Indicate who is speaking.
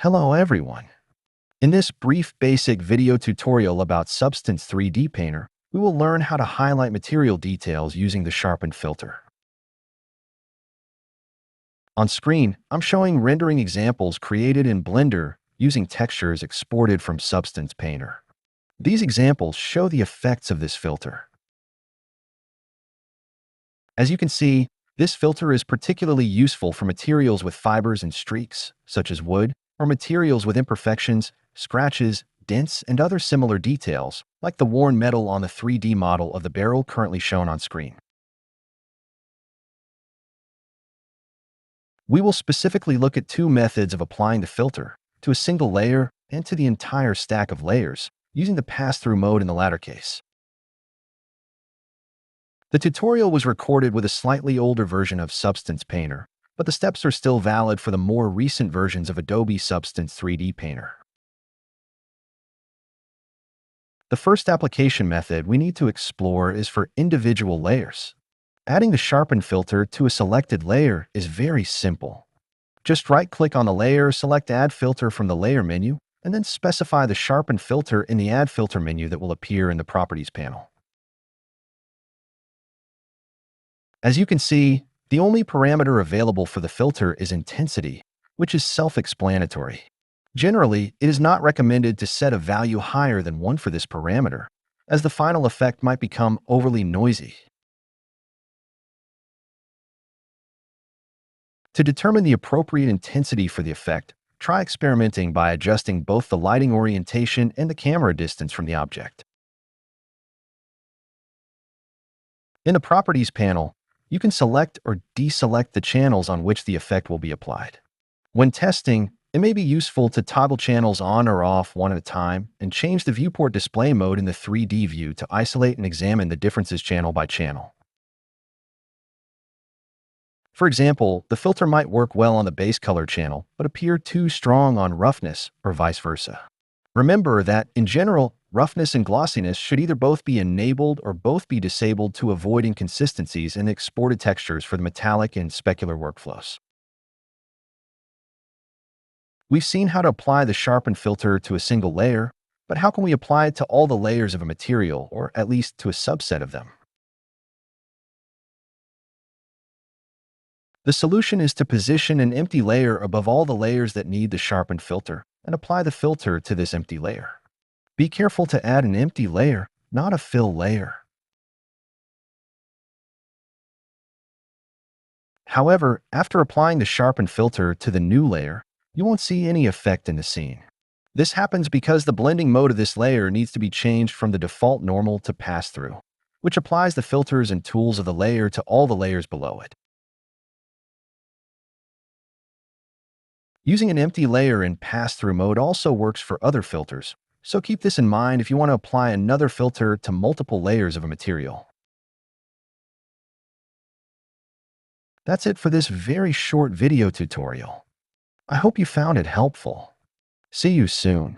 Speaker 1: Hello everyone. In this brief basic video tutorial about Substance 3D Painter, we will learn how to highlight material details using the sharpened filter. On screen, I'm showing rendering examples created in Blender using textures exported from Substance Painter. These examples show the effects of this filter. As you can see, this filter is particularly useful for materials with fibers and streaks, such as wood, or materials with imperfections, scratches, dents, and other similar details, like the worn metal on the 3D model of the barrel currently shown on screen. We will specifically look at two methods of applying the filter, to a single layer and to the entire stack of layers, using the pass-through mode in the latter case. The tutorial was recorded with a slightly older version of Substance Painter, but the steps are still valid for the more recent versions of Adobe Substance 3D Painter. The first application method we need to explore is for individual layers. Adding the sharpen filter to a selected layer is very simple. Just right-click on the layer, select Add Filter from the Layer menu, and then specify the sharpen filter in the Add Filter menu that will appear in the Properties panel. As you can see, the only parameter available for the filter is intensity, which is self-explanatory. Generally, it is not recommended to set a value higher than 1 for this parameter, as the final effect might become overly noisy. To determine the appropriate intensity for the effect, try experimenting by adjusting both the lighting orientation and the camera distance from the object. In the Properties panel, you can select or deselect the channels on which the effect will be applied. When testing, it may be useful to toggle channels on or off one at a time and change the viewport display mode in the 3D view to isolate and examine the differences channel by channel. For example, the filter might work well on the base color channel, but appear too strong on roughness, or vice versa. Remember that, in general, roughness and glossiness should either both be enabled or both be disabled to avoid inconsistencies in exported textures for the metallic and specular workflows. We've seen how to apply the sharpen filter to a single layer, but how can we apply it to all the layers of a material, or at least to a subset of them? The solution is to position an empty layer above all the layers that need the sharpened filter and apply the filter to this empty layer. Be careful to add an empty layer, not a fill layer. However, after applying the sharpened filter to the new layer, you won't see any effect in the scene. This happens because the blending mode of this layer needs to be changed from the default normal to pass-through, which applies the filters and tools of the layer to all the layers below it. Using an empty layer in pass-through mode also works for other filters, so keep this in mind if you want to apply another filter to multiple layers of a material. That's it for this very short video tutorial. I hope you found it helpful. See you soon.